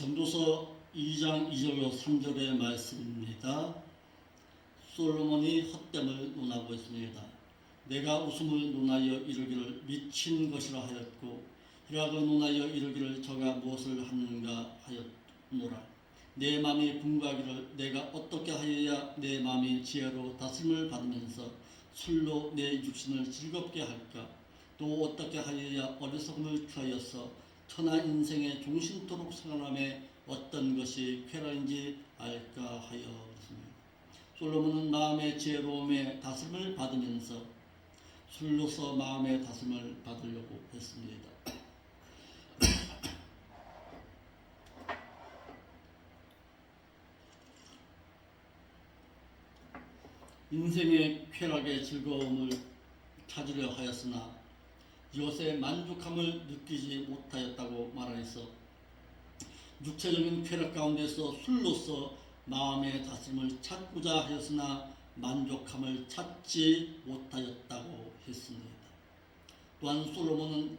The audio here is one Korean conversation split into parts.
전도서 2장 2절로 3절의 말씀입니다. 솔로몬이 헛됨을 논하고 있습니다. 내가 웃음을 논하여 이르기를 미친 것이라 하였고 희락을 논하여 이르기를 저가 무엇을 하는가 하였노라. 내 마음이 분노하기를 내가 어떻게 하여야 내 마음이 지혜로 다스림을 받으면서 술로 내 육신을 즐겁게 할까? 또 어떻게 하여야 어리석음을 피하여서 천하 인생의 종신토록 생활함에 어떤 것이 쾌락인지 알까 하였습니다. 솔로몬은 마음의 지혜로움에 다스림을 받으면서 술로서 마음의 다스림을 받으려고 했습니다. 인생의 쾌락의 즐거움을 찾으려 하였으나 이것에 만족함을 느끼지 못하였다고 말하여서 육체적인 쾌락 가운데서 술로서 마음의 다스림을 찾고자 하였으나 만족함을 찾지 못하였다고 했습니다. 또한 솔로몬은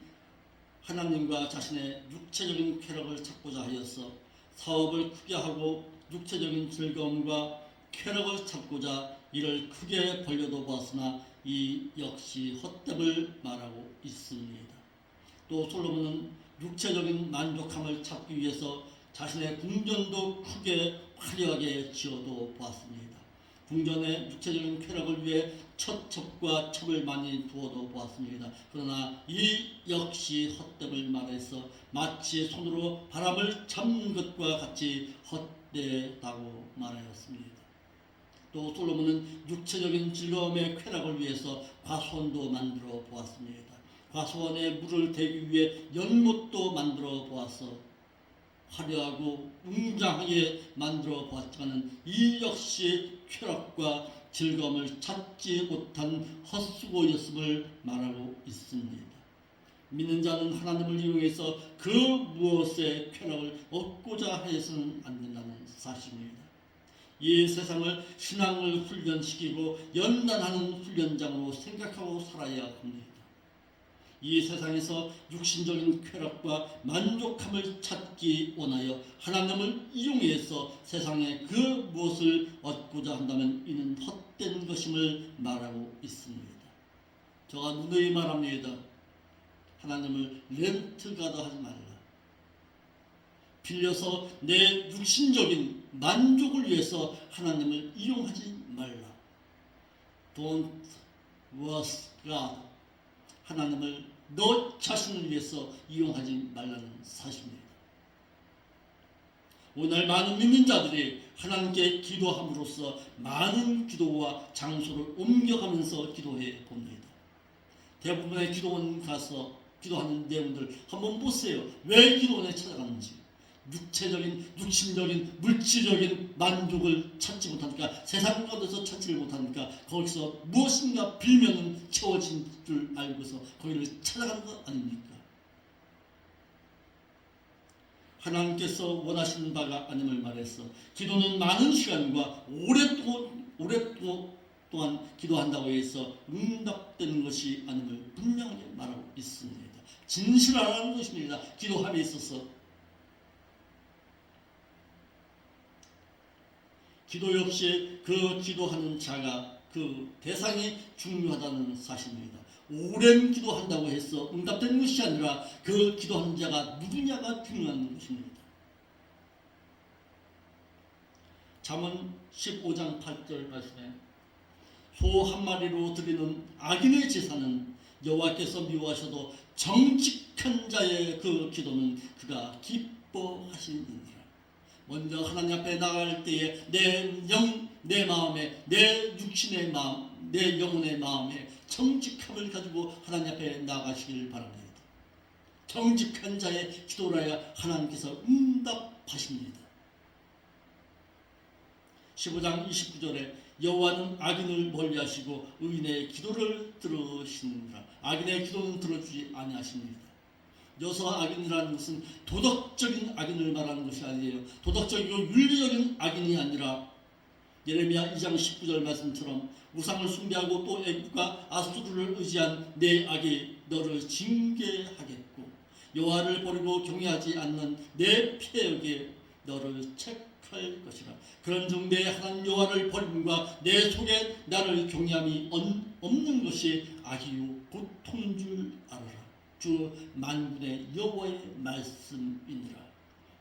하나님과 자신의 육체적인 쾌락을 찾고자 하여서 사업을 크게 하고 육체적인 즐거움과 쾌락을 찾고자 이를 크게 벌려도 보았으나 이 역시 헛됨을 말하고 있습니다. 또 솔로몬은 육체적인 만족함을 찾기 위해서 자신의 궁전도 크게 화려하게 지어도 보았습니다. 궁전의 육체적인 쾌락을 위해 첩과 첩을 많이 두어도 보았습니다. 그러나 이 역시 헛됨을 말해서 마치 손으로 바람을 잡는 것과 같이 헛되다고 말하였습니다. 또 솔로몬은 육체적인 즐거움의 쾌락을 위해서 과수원도 만들어 보았습니다. 과수원에 물을 대기 위해 연못도 만들어 보아서 화려하고 웅장하게 만들어 보았지만 이 역시 쾌락과 즐거움을 찾지 못한 헛수고였음을 말하고 있습니다. 믿는 자는 하나님을 이용해서 그 무엇의 쾌락을 얻고자 해서는 안 된다는 사실입니다. 이 세상을 신앙을 훈련시키고 연단하는 훈련장으로 생각하고 살아야 합니다. 이 세상에서 육신적인 쾌락과 만족함을 찾기 원하여 하나님을 이용해서 세상에 그 무엇을 얻고자 한다면 이는 헛된 것임을 말하고 있습니다. 저가 누누이 말합니다. 하나님을 렌트가도 하지 말라. 빌려서 내 육신적인 만족을 위해서 하나님을 이용하지 말라. Don't worship God. 하나님을 너 자신을 위해서 이용하지 말라는 사실입니다. 오늘 많은 믿는 자들이 하나님께 기도함으로써 많은 기도와 장소를 옮겨가면서 기도해 봅니다. 대부분의 기도원 가서 기도하는 내용들 한번 보세요. 왜 기도원에 찾아가는지. 육체적인, 육신적인, 물질적인 만족을 찾지 못하니까, 세상 가운데서 찾지를 못하니까 거기서 무엇인가 빌면은 채워진 줄 알고서 거기를 찾아가는 것 아닙니까? 하나님께서 원하시는 바가 아님을 말해서 기도는 많은 시간과 오랫동안 기도한다고 해서 응답되는 것이 아님을 분명하게 말하고 있습니다. 진실하라는 것입니다. 기도함에 있어서 기도 역시 그 기도하는 자가 그 대상이 중요하다는 사실입니다. 오랜 기도한다고 해서 응답되는 것이 아니라 그 기도하는 자가 누구냐가 중요한 것입니다. 잠언 15장 8절 말씀에 소 한 마리로 드리는 악인의 제사는 여호와께서 미워하셔도 정직한 자의 그 기도는 그가 기뻐하시느니라. 먼저 하나님 앞에 나갈 때에 내 마음에, 내 육신의 마음, 내 영혼의 마음에 정직함을 가지고 하나님 앞에 나가시길 바랍니다. 정직한 자의 기도라야 하나님께서 응답하십니다. 15장 29절에 여호와는 악인을 멀리하시고 의인의 기도를 들으시느니라. 악인의 기도는 들어주지 아니하십니다. 여서 악인이라는 것은 도덕적인 악인을 말하는 것이 아니에요. 도덕적이고 윤리적인 악인이 아니라 예레미야 2장 19절 말씀처럼 우상을 숭배하고 또 애국과 아수르를 의지한 내 악이 너를 징계하겠고 여호와를 버리고 경외하지 않는 내 폐역에 너를 책할 것이라. 그런즉 내 하나님 여호와를 버림과 내 속에 나를 경외함이 없는 것이 악이요 고통인 줄 알아라. 주 만군의 여호와의 말씀이니라.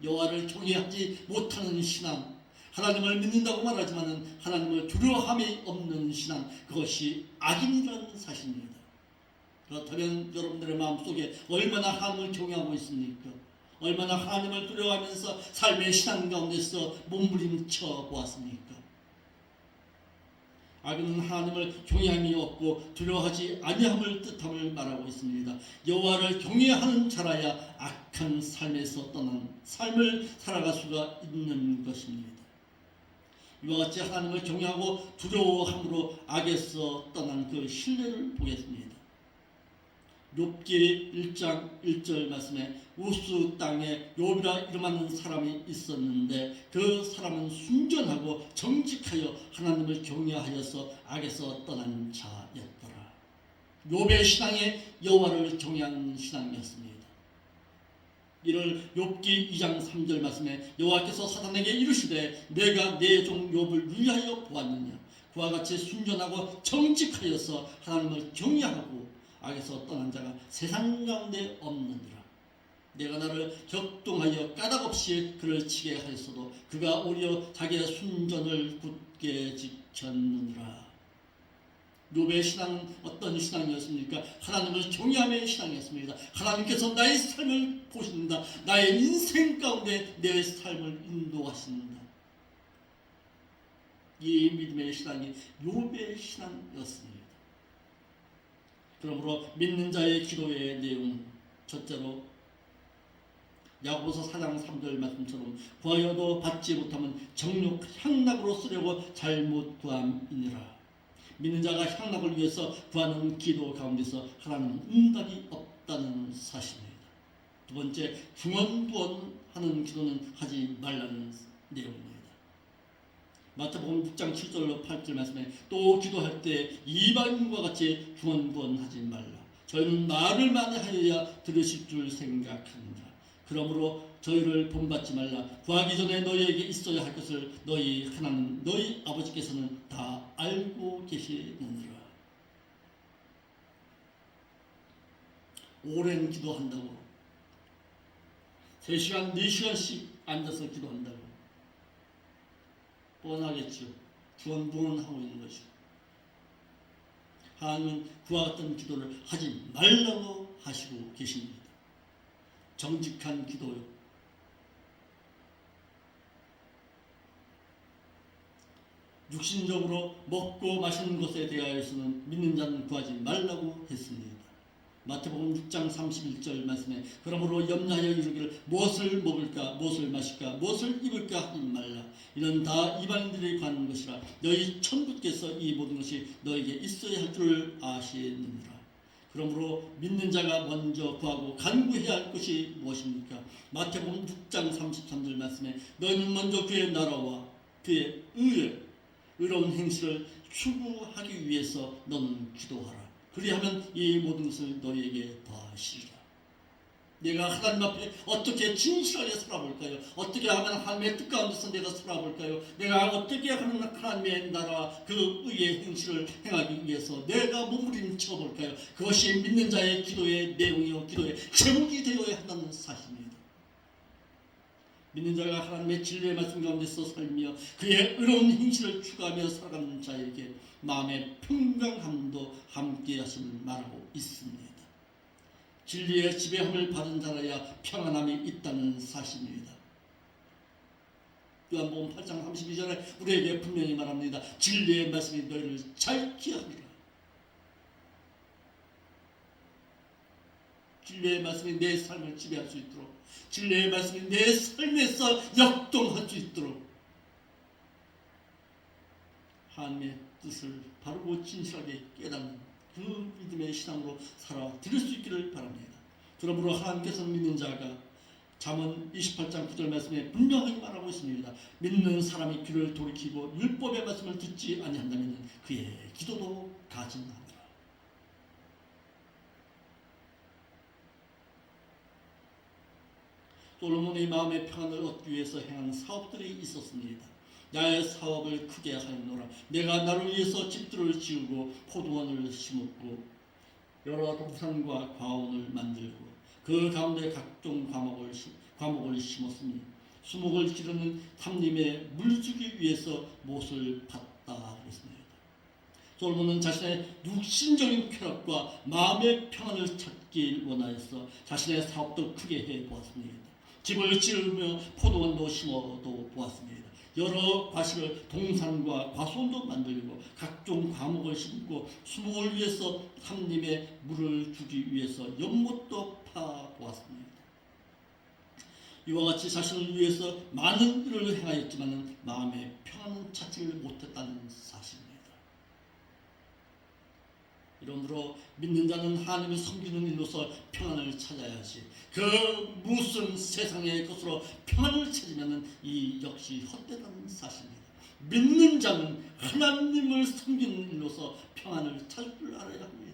여호와를 경외하지 못하는 신앙, 하나님을 믿는다고 말하지만 하나님을 두려워함이 없는 신앙, 그것이 악인이라는 사실입니다. 그렇다면 여러분들의 마음속에 얼마나 하나님을 경외하고 있습니까? 얼마나 하나님을 두려워하면서 삶의 신앙 가운데서 몸부림쳐 보았습니까? 악은 하나님을 경외함이 없고 두려워하지 아니함을 뜻함을 말하고 있습니다. 여호와를 경외하는 자라야 악한 삶에서 떠난 삶을 살아갈 수가 있는 것입니다. 이와 같이 하나님을 경외하고 두려워함으로 악에서 떠난 그 신뢰를 보겠습니다. 욥기 1장 1절 말씀에 우스 땅에 욥이라 이름하는 사람이 있었는데 그 사람은 순전하고 정직하여 하나님을 경외하여서 악에서 떠난 자였더라. 욥의 신앙에 여호와를 경외하는 신앙이었습니다. 이를 욥기 2장 3절 말씀에 여호와께서 사탄에게 이르시되 내가 내 종 욥을 위하여 보았느냐. 그와 같이 순전하고 정직하여서 하나님을 경외하고 악에서 떠난 자가 세상 가운데 없느니라. 내가 나를 격동하여 까닭없이 그를 치게 하였어도 그가 오히려 자기의 순전을 굳게 지켰느니라. 욥의 신앙은 어떤 신앙이었습니까? 하나님을 경외함의 신앙이었습니다. 하나님께서 나의 삶을 보신다. 나의 인생 가운데 내 삶을 인도하신다. 이 믿음의 신앙이 욥의 신앙이었습니다. 그러므로 믿는 자의 기도의 내용은 첫째로 야고보서 4장 3절 말씀처럼 구하여도 받지 못하면 정욕 향락으로 쓰려고 잘못 구함이니라. 믿는 자가 향락을 위해서 구하는 기도 가운데서 하나님은 응답이 없다는 사실입니다. 두 번째, 중언부언하는 기도는 하지 말라는 내용입니다. 마태복음 6장 7절로 8절 말씀에 또 기도할 때 이방인과 같이 중언부언하지 말라. 저희는 말을 많이 하여야 들으실 줄 생각합니다. 그러므로 저희를 본받지 말라. 구하기 전에 너희에게 있어야 할 것을 너희 하나님 너희 아버지께서는 다 알고 계시느니라. 오랜 기도한다고 3시간 4시간씩 앉아서 기도한다고 뻔하겠죠. 중언부언하고 있는 것이고 하나님은 그와 같은 기도를 하지 말라고 하시고 계십니다. 정직한 기도요. 육신적으로 먹고 마시는 것에 대하여서는 믿는 자는 구하지 말라고 했습니다. 마태복음 6장 31절 말씀에 그러므로 염려하여 이르기를 무엇을 먹을까 무엇을 마실까 무엇을 입을까 하지 말라. 이는 다 이방인들이 구하는 것이라. 너희 천부께서 이 모든 것이 너에게 있어야 할 줄 아시느니라. 그러므로 믿는 자가 먼저 구하고 간구해야 할 것이 무엇입니까? 마태복음 6장 33절 말씀에 너희는 먼저 그의 나라와 그의 의로운 행실을 추구하기 위해서 너는 기도하라. 그리하면 이 모든 것을 너희에게 더하시리라. 내가 하나님 앞에 어떻게 진실하게 살아볼까요? 어떻게 하면 하나님의 뜻 가운데서 내가 살아볼까요? 내가 어떻게 하면 하나님의 나라와 그 의의 행실을 행하기 위해서 내가 몸부림쳐 볼까요? 그것이 믿는 자의 기도의 내용이요 기도의 제목이 되어야 한다는 사실입니다. 믿는 자가 하나님의 진리의 말씀 가운데서 살며 그의 의로운 행실을 추구하며 살아가는 자에게 마음의 평강함도 함께 하심을 말하고 있습니다. 진리의 지배함을 받은 자라야 평안함이 있다는 사실입니다. 요한복음 8장 32절에 우리에게 분명히 말합니다. 진리의 말씀이 너희를 자유케 하리라. 진리의 말씀이 내 삶을 지배할 수 있도록, 진리의 말씀이 내 삶에서 역동할 수 있도록 하나님의 뜻을 바르고 진실하게 깨닫는 그 믿음의 신앙으로 살아드릴 수 있기를 바랍니다. 그러므로 하나님께서는 믿는 자가 잠언 28장 9절 말씀에 분명하게 말하고 있습니다. 믿는 사람이 귀를 돌이키고 율법의 말씀을 듣지 아니한다면 그의 기도도 가증하니라. 솔로몬의 마음의 평안을 얻기 위해서 행한 사업들이 있었습니다. 나의 사업을 크게 하였노라. 내가 나를 위해서 집들을 지으고 포도원을 심었고 여러 동산과 과원을 만들고 그 가운데 각종 과목을 심었으니 수목을 기르는 탐님의 물주기 위해서 못을 봤다 했습니다. 솔로몬은 자신의 육신적인 쾌락과 마음의 평안을 찾길 원하여서 자신의 사업도 크게 해보았습니다. 집을 지으며 포도원도 심어도 보았습니다. 여러 과실을 동산과 과수원도 만들고 각종 과목을 심고 수목을 위해서 삼림에 물을 주기 위해서 연못도 파보았습니다. 이와 같이 자신을 위해서 많은 일을 행하였지만 마음의 평안은 찾지를 못했다는 사실입니다. 이러므로 믿는 자는 하나님을 섬기는 일로서 평안을 찾아야지 그 무슨 세상의 것으로 평안을 찾으면 이 역시 헛되다는 사실입니다. 믿는 자는 하나님을 섬기는 일로서 평안을 찾을 줄 알아야 합니다.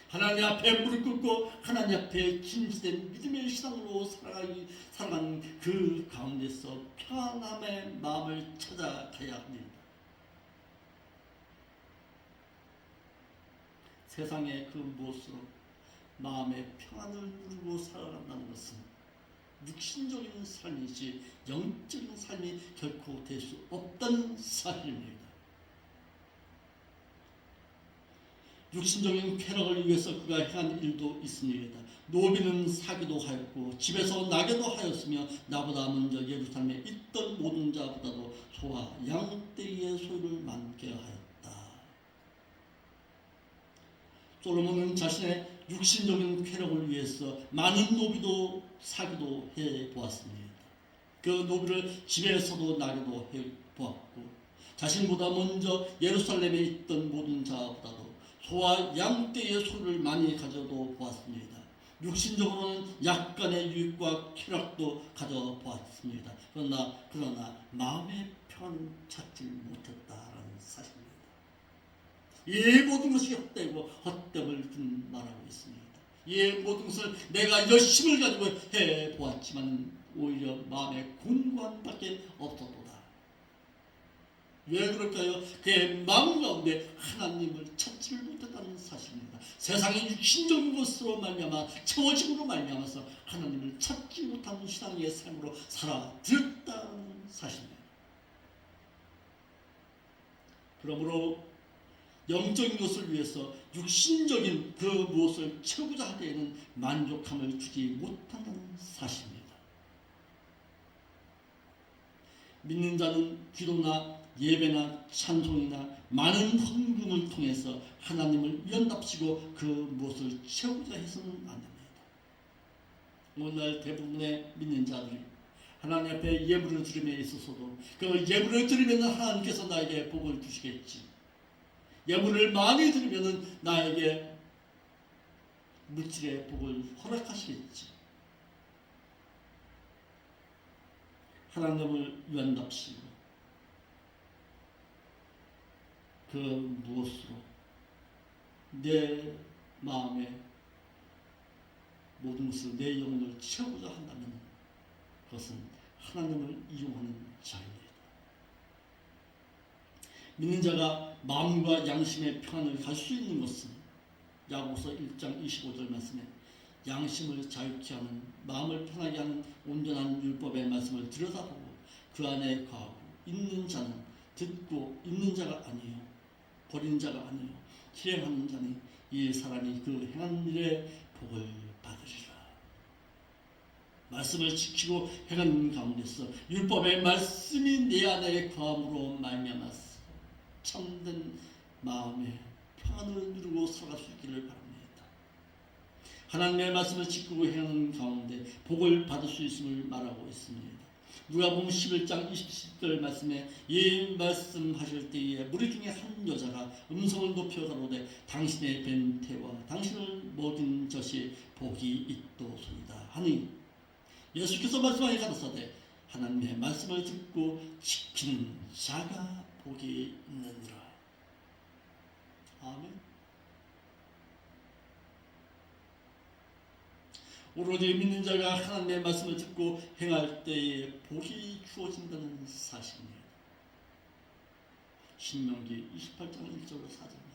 하나님 앞에 무릎 꿇고 하나님 앞에 진실된 믿음의 신앙으로 살아가는 그 가운데서 평안함의 마음을 찾아가야 합니다. 세상의 그 무엇으로 마음의 평안을 누리고 살아간다는 것은 육신적인 삶이지 영적인 삶이 결코 될 수 없다는 사실입니다. 육신적인 쾌락을 위해서 그가 행한 일도 있습니다. 노비는 사기도 하였고 집에서 나게도 하였으며 나보다 먼저 예루살렘에 있던 모든 자보다도 소와 양떼의 소유를 많게 하였다. 솔로몬은 자신의 육신적인 쾌락을 위해서 많은 노비도 사기도 해보았습니다. 그 노비를 집에서도 나게도 해보았고 자신보다 먼저 예루살렘에 있던 모든 자보다도 소와 양떼의 소를 많이 가져도 보았습니다. 육신적으로는 약간의 유익과 쾌락도 가져보았습니다. 그러나 마음의 평안을 찾지 못했다라는 사실입니다. 이 모든 것이 헛되고 헛됨을 말하고 있습니다. 이 모든 것을 내가 열심을 가지고 해보았지만 오히려 마음의 곤고함밖에 없었도다. 왜 그럴까요? 그의 마음 가운데 하나님을 찾지를 못했다는 사실입니다. 세상의 육신적인 것으로 말미암아 채워짐으로 말미암아서 하나님을 찾지 못하는 신앙의 삶으로 살아들었다는 사실입니다. 그러므로 영적인 것을 위해서 육신적인 그 무엇을 채우고자 할 때에는 만족함을 주지 못한다는 사실입니다. 믿는 자는 기도나 예배나 찬송이나 많은 헌금을 통해서 하나님을 위한답시고 그 무엇을 채우고자 해서는 안 됩니다. 오늘날 대부분의 믿는 자들이 하나님 앞에 예물을 드림에 있어서도 그 예물을 드리면 하나님께서 나에게 복을 주시겠지. 예물을 많이 드리면 나에게 물질의 복을 허락하시겠지. 하나님을 위한답시고 그 무엇으로 내 마음에 모든 것을 내 영혼을 채우고자 한다면 그것은 하나님을 이용하는 자입니다. 믿는 자가 마음과 양심의 평안을 갈 수 있는 것은 야고보서 1장 25절 말씀에 양심을 자유케 하는 마음을 편하게 하는 온전한 율법의 말씀을 들여다보고 그 안에 거하고 있는 자는 듣고 있는 자가 아니요 버린 자가 아니요 실행하는 자니 이 사람이 그 행한 일의 복을 받으리라. 말씀을 지키고 행하는 가운데서 율법의 말씀이 내 안에 거함으로 말미암아서 참된 마음의 평안을 누리고 살아갈 수 있기를 바랍니다. 하나님의 말씀을 지키고 행하는 가운데 복을 받을 수 있음을 말하고 있습니다. 누가복음 11장 20절 말씀에 이 말씀하실 때에 무리 중에 한 여자가 음성을 높여 가로되 당신의 벤태와 당신을 먹인 젖이 복이 있도소이다 하니 예수께서 말씀하여 가라사대 하나님의 말씀을 듣고 지키는 자가 복이 있느니라. 아멘. 오로지 믿는 자가 하나님의 말씀을 듣고 행할 때에 복이 주어진다는 사실입니다. 신명기 28장 1절로 4절입니다.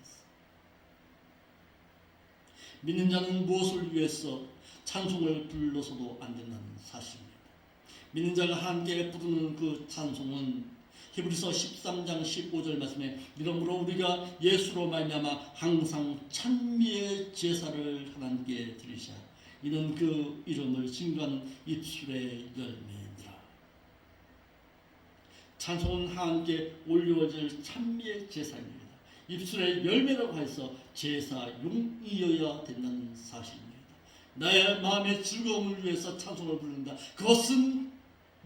믿는 자는 무엇을 위해서 찬송을 불러서도 안 된다는 사실입니다. 믿는 자가 함께 부르는 그 찬송은 히브리서 13장 15절 말씀에 이러므로 우리가 예수로 말미암아 항상 찬미의 제사를 하나님께 드리자. 이는 그 이름을 증거하는 입술의 열매니라. 찬송은 하나님께 올려질 찬미의 제사입니다. 입술의 열매라고 해서 제사용이어야 된다는 사실입니다. 나의 마음의 즐거움을 위해서 찬송을 부른다. 그것은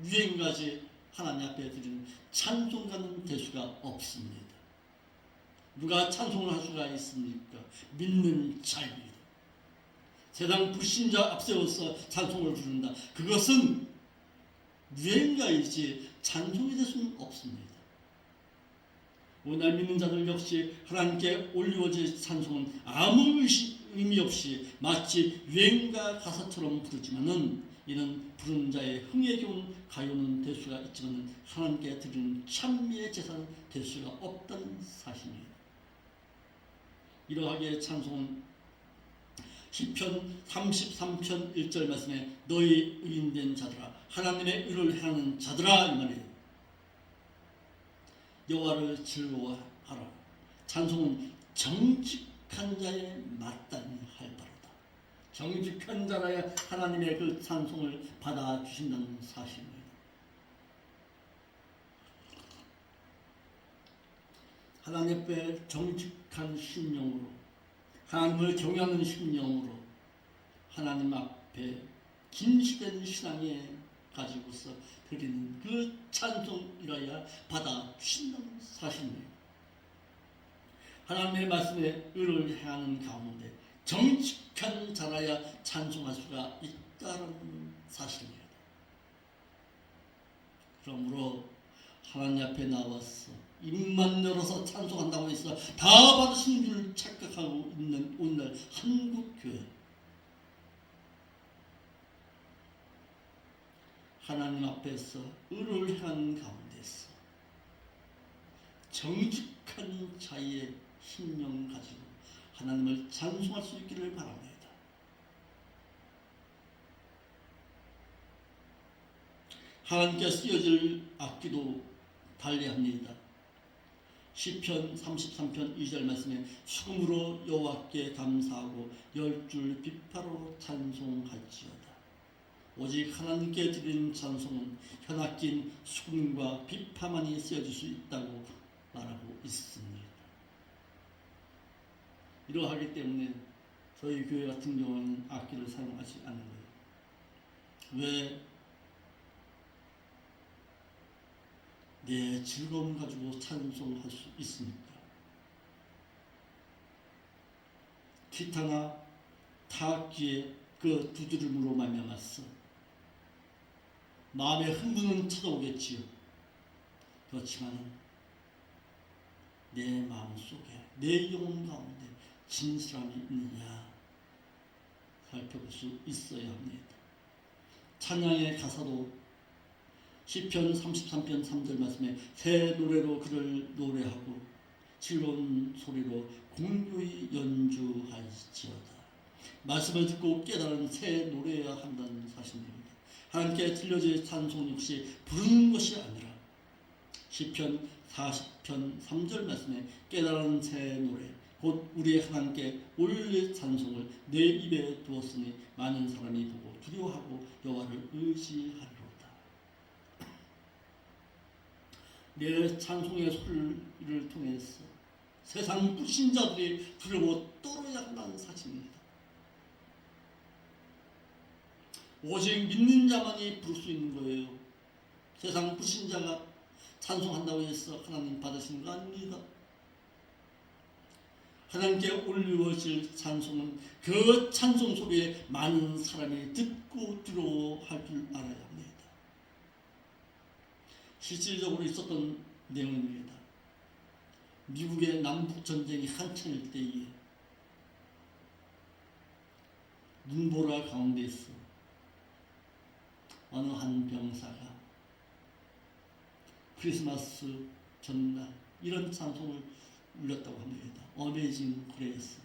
유행가지 하나님 앞에 드리는 찬송가는 될 수가 없습니다. 누가 찬송을 할 수가 있습니까? 믿는 자입니다. 세상 불신자 앞세워서 찬송을 부른다. 그것은 유행가이지 찬송이 될 수는 없습니다. 오늘 믿는 자들 역시 하나님께 올려질 찬송은 아무 의미 없이 마치 유행가 가사처럼 부르지만은 이는 부르는 자의 흥에 겨운 가요는 될 수가 있지만 하나님께 드리는 찬미의 제사는 될 수가 없다는 사실입니다. 이러하게 찬송은 시편 33편 1절 말씀에 너희 의인된 자들아 하나님의 의를 행하는 자들아 이 말이에요. 여호와를 즐거워하라. 찬송은 정직한 자의 마땅히 할 바로다. 정직한 자라야 하나님의 그 찬송을 받아주신다는 사실입니다. 하나님 앞에 정직한 심령으로 하나님을 경외하는 심령으로 하나님 앞에 김시된 신앙에 가지고서 드리는 그 찬송이라야 받아주신다는 사실입니다. 하나님의 말씀에 의를 행하는 가운데 정직한 자라야 찬송할 수가 있다는 사실입니다. 그러므로 하나님 앞에 나와서 입만 열어서 찬송한다고 해서 다 받으신 줄 착각하고 있는 오늘 한국교회, 하나님 앞에서 의를 행하는 가운데서 정직한 자의 심령 가지고 하나님을 찬송할 수 있기를 바랍니다. 하나님께 쓰여질 악기도 달리합니다. 시편 33편 2절 말씀에 수금으로 여호와께 감사하고 10줄 비파로 찬송할지어다. 오직 하나님께 드리는 찬송은 현악긴 수금과 비파만이 쓰여질 수 있다고 말하고 있습니다. 이러하기 때문에 저희 교회 같은 경우는 악기를 사용하지 않는 거예요. 왜? 내 즐거움 가지고 찬송할 수 있습니까? 기타나 타악기의 그 두드림으로 말미암아서 마음의 흥분은 찾아오겠지요. 그렇지만 내 마음속에 내 영혼 가운데 진실함이 있느냐 살펴볼 수 있어야 합니다. 찬양의 가사도 시편 33편 3절 말씀에 새 노래로 그를 노래하고 즐거운 소리로 공유히 연주할지어다. 말씀을 듣고 깨달은 새 노래해야 한다는 사실입니다. 하나님께 들려질 찬송 역시 부르는 것이 아니라 시편 40편 3절 말씀에 깨달은 새 노래 곧 우리의 하나님께 올릴 찬송을 내 입에 두었으니 많은 사람이 보고 두려워하고 여호와를 의지하리로다. 내 찬송의 소리를 통해서 세상 불신자들이 두려워 떨어야 한다는 사실입니다. 오직 믿는 자만이 부를 수 있는 거예요. 세상 불신자가 찬송한다고 해서 하나님 받으시는 거 아닙니다. 하나님께 올려질 찬송은 그 찬송 소리에 많은 사람이 듣고 두려워할 줄 알아야 합니다. 실질적으로 있었던 내용입니다. 미국의 남북전쟁이 한창일 때에 눈보라 가운데서 어느 한 병사가 크리스마스 전날 이런 찬송을 울렸다고 합니다. 어메이징 그레이스,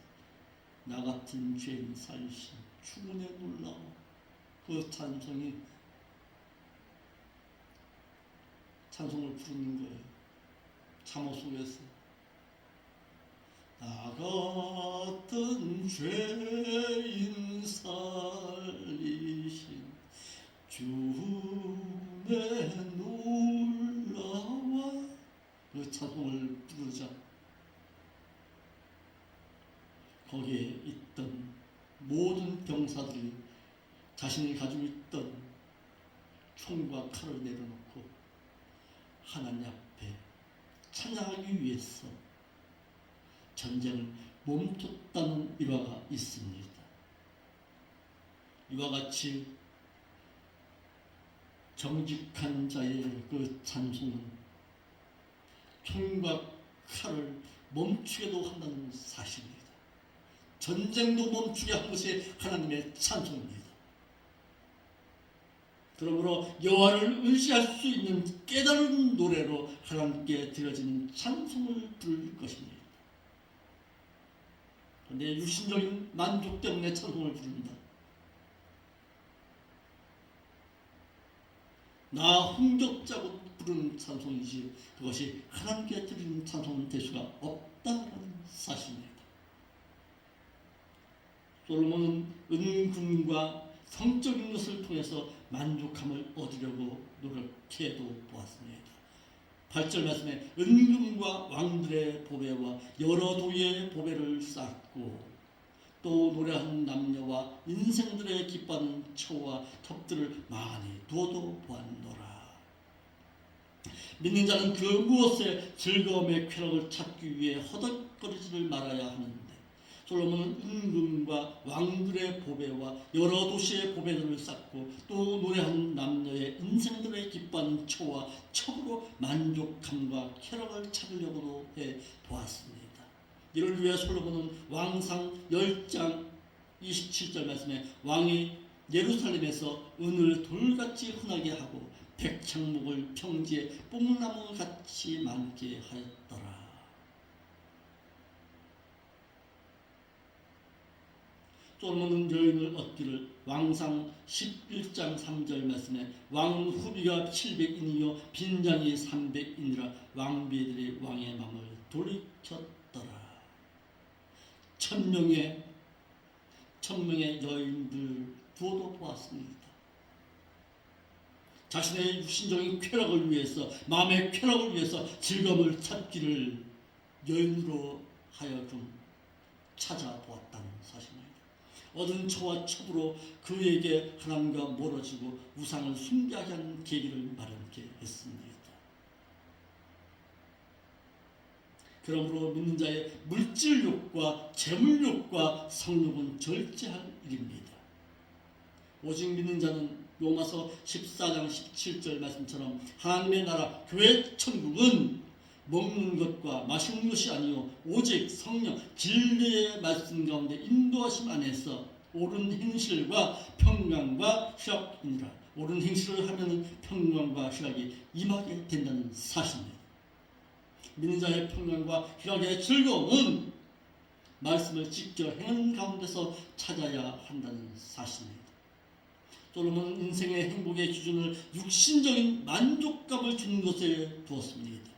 나 같은 죄인 살리신 주문에 놀라워. 그 찬송을 부르는 거예요. 참호 속에서 나 같은 죄인 살리신 주문에 놀라워. 그 찬송을 부르자 거기에 있던 모든 병사들이 자신이 가지고 있던 총과 칼을 내려놓고 하나님 앞에 찬양하기 위해서 전쟁을 멈췄다는 일화가 있습니다. 이와 같이 정직한 자의 그 찬송은 총과 칼을 멈추게도 한다는 사실입니다. 전쟁도 멈추게 한 것이 하나님의 찬송입니다. 그러므로 여호와를 의지할 수 있는 깨달은 노래로 하나님께 드려지는 찬송을 부를 것입니다. 그런데 육신적인 만족 때문에 찬송을 부릅니다. 나 흥겹자고 부르는 찬송이지 그것이 하나님께 드리는 찬송은 될 수가 없다는 사실입니다. 솔로몬은 은금과 성적인 것을 통해서 만족함을 얻으려고 노력해도 보았습니다. 8절 말씀에 은금과 왕들의 보배와 여러 도의 보배를 쌓고 또 노래하는 남녀와 인생들의 기뻐하는 처와 톱들을 많이 두어도 보았노라. 믿는 자는 그 무엇에 즐거움의 쾌락을 찾기 위해 허덕거리지를 말아야 하는데 솔로몬은 은금과 왕들의 보배와 여러 도시의 보배들을 쌓고 또 노래하는 남녀의 인생들의 기뻐하는 처와 첩으로 만족함과 쾌락을 찾으려고도 해 보았습니다. 이를 위해 솔로몬은 왕상 10장 27절 말씀에 왕이 예루살렘에서 은을 돌같이 흔하게 하고 백창목을 평지에 뽕나무 같이 많게 하였더라. 솔로몬은 여인을 얻기를 왕상 11장 3절 말씀에 왕 후비가 700인이요 빈장이 300인이라 왕비들이 왕의 마음을 돌이켰더라. 천명의 여인들 두어도 보았습니다. 자신의 육신적인 쾌락을 위해서 마음의 쾌락을 위해서 즐거움을 찾기를 여인으로 하여금 찾아보았다는 사실입니다. 얻은 처와 첩으로 그에게 하나님과 멀어지고 우상을 숭배하게 하는 계기를 마련케 했습니다. 그러므로 믿는 자의 물질욕과 재물욕과 성욕은 절제할 일입니다. 오직 믿는 자는 로마서 14장 17절 말씀처럼 하나님의 나라 교회 천국은 먹는 것과 마시는 것이 아니요 오직 성령 진리의 말씀 가운데 인도하심 안에서 옳은 행실과 평강과 희락이니라. 옳은 행실을 하면 평강과 희락이 임하게 된다는 사실입니다. 믿는 자의 평강과 희락의 즐거움은 말씀을 직접 행하는 가운데서 찾아야 한다는 사실입니다. 솔로몬은 인생의 행복의 기준을 육신적인 만족감을 주는 것에 두었습니다.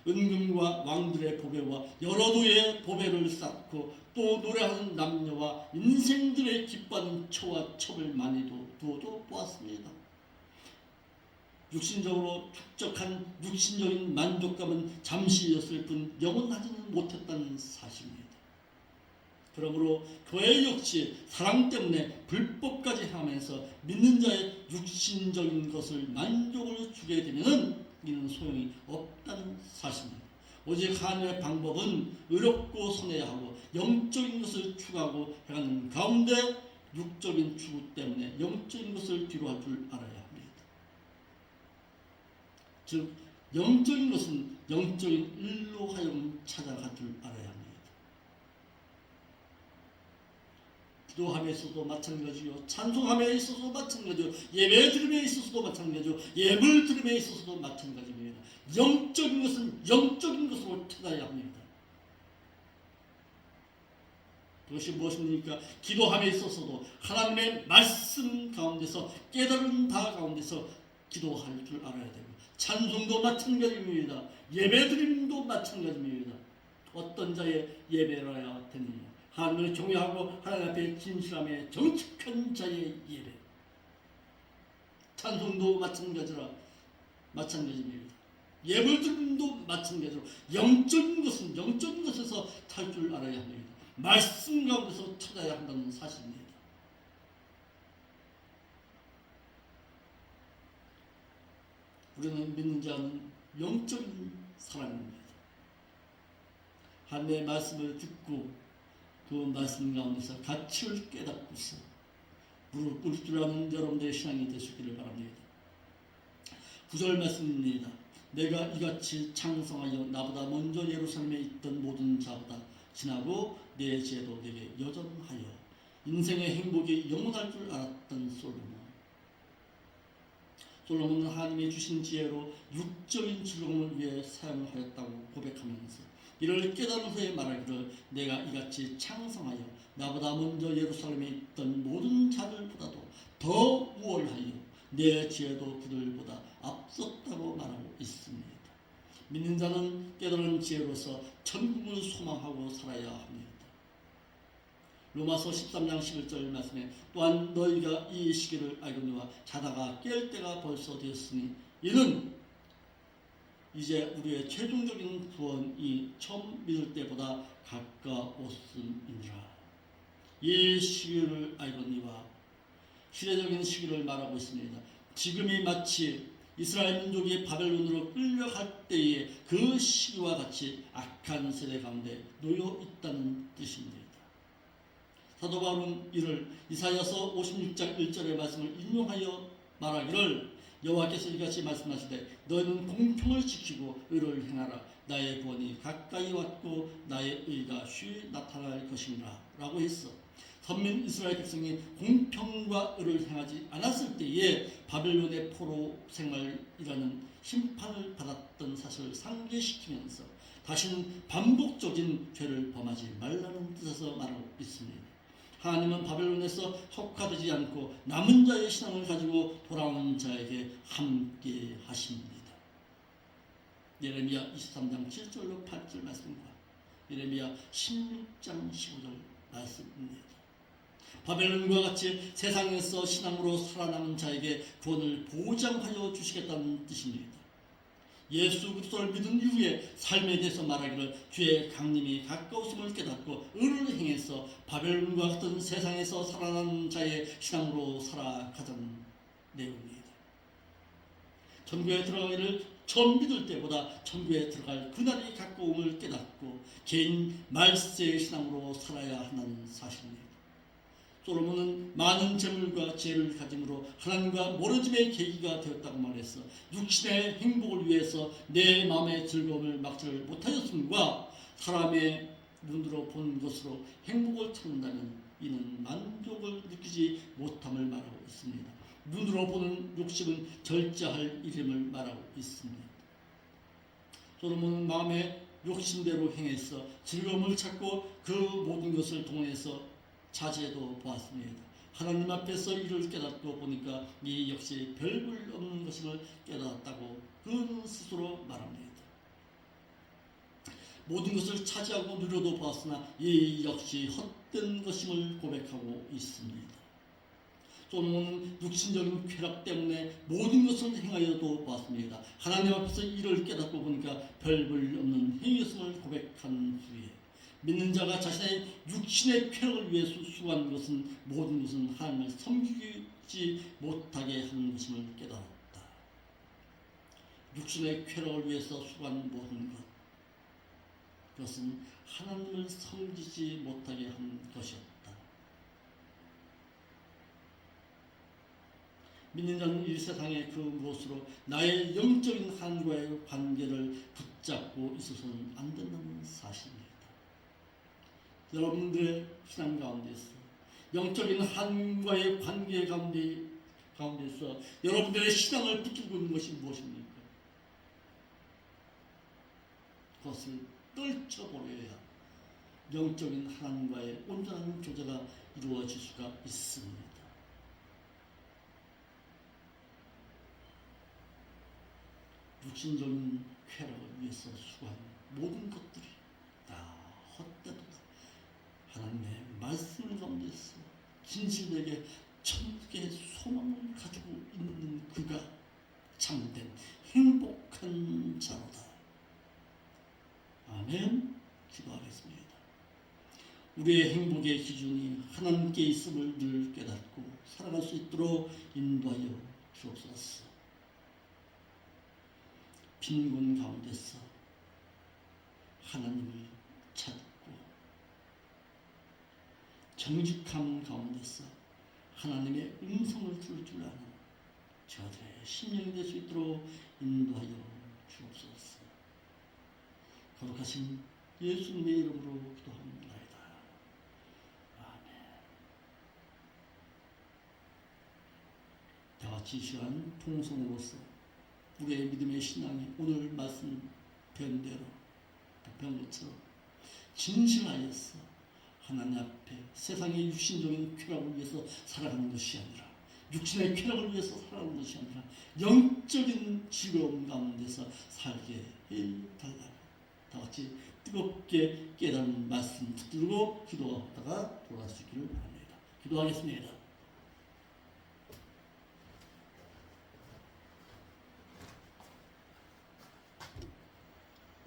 은금과 왕들의 보배와 여러 도의 보배를 쌓고 또 노래하는 남녀와 인생들의 기뻐하는 처와 첩을 많이 두어도 보았습니다. 육신적으로 축적한 육신적인 만족감은 잠시였을 뿐 영원하지는 못했다는 사실입니다. 그러므로 교회 역시 사랑 때문에 불법까지 하면서 믿는 자의 육신적인 것을 만족을 주게 되면 이는 소용이 없다는 사실입니다. 오직 하나님의 방법은 의롭고 선해야 하고 영적인 것을 추구하고 해가는 가운데 육적인 추구 때문에 영적인 것을 뒤로할 줄 알아야 합니다. 즉 영적인 것은 영적인 일로 하여금 찾아갈 줄 알아야 합니다. 기도함에 있어서도 마찬가지요, 찬송함에 있어서도 마찬가지요, 예배 드림에 있어서도 마찬가지요, 예물 드림에 있어서도 마찬가지입니다. 영적인 것은 영적인 것으로 찾아야 합니다. 그것이 무엇입니까? 기도함에 있어서도 하나님의 말씀 가운데서, 깨달은 바 가운데서 기도할 줄 알아야 되고, 찬송도 마찬가지입니다. 예배드림도 마찬가지입니다. 어떤 자의 예배라야 되느냐? 하나님을 경외하고 하나님 앞에 진실함에 정직한 자의 예배. 찬송도 마찬가지입니다. 예배드림도 마찬가지로 영적인 것은 영적인 것에서 살 줄 알아야 합니다. 말씀 가운데서 찾아야 한다는 사실입니다. 우리는 믿는 자는 영적인 사람입니다. 하나님의 말씀을 듣고 그 말씀 가운데서 가치를 깨닫고서 무릎 꿇을 줄 아는 여러분들의 신앙이 되시기를 바랍니다. 9절 말씀입니다. 내가 이같이 창성하여 나보다 먼저 예루살렘에 있던 모든 자보다 지나고 내 죄도 내게 여전하여 인생의 행복이 영원할 줄 알았던 솔로몬은 하나님이 주신 지혜로 육적인 즐거움을 위해 사용하였다고 고백하면서 이를 깨달은 후에 말하기를 내가 이같이 창성하여 나보다 먼저 예루살렘에 있던 모든 자들보다도 더 우월하여 내 지혜도 그들보다 앞섰다고 말하고 있습니다. 믿는 자는 깨달은 지혜로서 천국을 소망하고 살아야 합니다. 로마서 13장 11절 말씀에 또한 너희가 이 시기를 알거니와 자다가 깰 때가 벌써 되었으니 이는 이제 우리의 최종적인 구원이 처음 믿을 때보다 가까웠음이니라. 이 시기를 알거니와 시대적인 시기를 말하고 있습니다. 지금이 마치 이스라엘 민족이 바벨론으로 끌려갈 때의 그 시기와 같이 악한 세대 가운데 놓여 있다는 뜻입니다. 사도 바울은 이를 이사야서 56장 1절의 말씀을 인용하여 말하기를 여호와께서 이같이 말씀하시되 너희는 공평을 지키고 의를 행하라. 나의 구원이 가까이 왔고 나의 의가 쉬이 나타날 것이니라 라고 했어. 선민 이스라엘 백성이 공평과 의를 행하지 않았을 때에 바벨론의 포로 생활이라는 심판을 받았던 사실을 상기시키면서 다시는 반복적인 죄를 범하지 말라는 뜻에서 말하고 있습니다. 하나님은 바벨론에서 혹화되지 않고 남은 자의 신앙을 가지고 돌아오는 자에게 함께 하십니다. 예레미야 23장 7절로 8절 말씀과 예레미야 16장 15절 말씀입니다. 바벨론과 같이 세상에서 신앙으로 살아남은 자에게 구원을 보장하여 주시겠다는 뜻입니다. 예수 그리스도를 믿은 이후에 삶에 대해서 말하기를 주의 강림이 가까웠음을 깨닫고 의를 행해서 바벨론과 같은 세상에서 살아남은 자의 신앙으로 살아가자는 내용입니다. 천국에 들어가기를 처음 믿을 때보다 천국에 들어갈 그날이 가까움을 깨닫고 개인 말세의 신앙으로 살아야 한다는 사실입니다. 솔로몬은 많은 재물과 지혜를 가짐으로 하나님과 멀어짐의 계기가 되었다고 말했어. 육신의 행복을 위해서 내 마음의 즐거움을 막지를 못하였음과 사람의 눈으로 보는 것으로 행복을 찾는다면 이는 만족을 느끼지 못함을 말하고 있습니다. 눈으로 보는 욕심은 절제할 일임을 말하고 있습니다. 솔로몬은 마음의 욕심대로 행해서 즐거움을 찾고 그 모든 것을 동원해서 자제도 보았습니다. 하나님 앞에서 이를 깨닫고 보니까 이 역시 별볼 없는 것임을 깨달았다고 그는 스스로 말합니다. 모든 것을 차지하고 누려도 보았으나 이 역시 헛된 것임을 고백하고 있습니다. 솔로몬은 육신적인 쾌락 때문에 모든 것을 행하여도 보았습니다. 하나님 앞에서 이를 깨닫고 보니까 별볼 없는 행위였음을 고백한 후에 믿는 자가 자신의 육신의 쾌락을 위해 수고하는 것은 모든 것은 하나님을 섬기지 못하게 하는 것임을 깨달았다. 육신의 쾌락을 위해서 수고하는 모든 것, 그것은 하나님을 섬기지 못하게 하는 것이었다. 믿는 자는 이 세상의 그 무엇으로 나의 영적인 하나님과의 관계를 붙잡고 있어서는 안 된다는 사실입니다. 여러분들의 신앙 가운데서 영적인 하나님과의 관계 가운데서 여러분들의 신앙을 붙들고 있는 것이 무엇입니까? 그것을 떨쳐버려야 영적인 하나님과의 온전한 교제가 이루어질 수가 있습니다. 육신적인 쾌락을 위해서 수고하는 모든 것들이 다 헛되도다. 하나님의 말씀 가운데서 진실되게 천국의 소망을 가지고 있는 그가 참된 행복한 자로다. 아멘. 기도하겠습니다. 우리의 행복의 기준이 하나님께 있음을 늘 깨닫고 살아갈 수 있도록 인도하여 주옵소서. 빈곤 가운데서 하나님을 찾고 정직함 가운데서 하나님의 음성을 들을 줄 아는 저들의 심령이 될 수 있도록 인도하여 주옵소서. 거룩하신 예수님의 이름으로 기도합니다이다. 아멘. 다같이 이 시간 통성으로서 우리의 믿음의 신앙이 오늘 말씀 배운 대로 배운 것처럼 진실하여서 하나님 앞에 세상의 육신적인 쾌락을 위해서 살아가는 것이 아니라 육신의 쾌락을 위해서 살아가는 것이 아니라 영적인 즐거움 가운데서 살게 해달라고 다같이 뜨겁게 깨닫는 말씀 붙들고 기도하다가 돌아가시기를 바랍니다. 기도하겠습니다.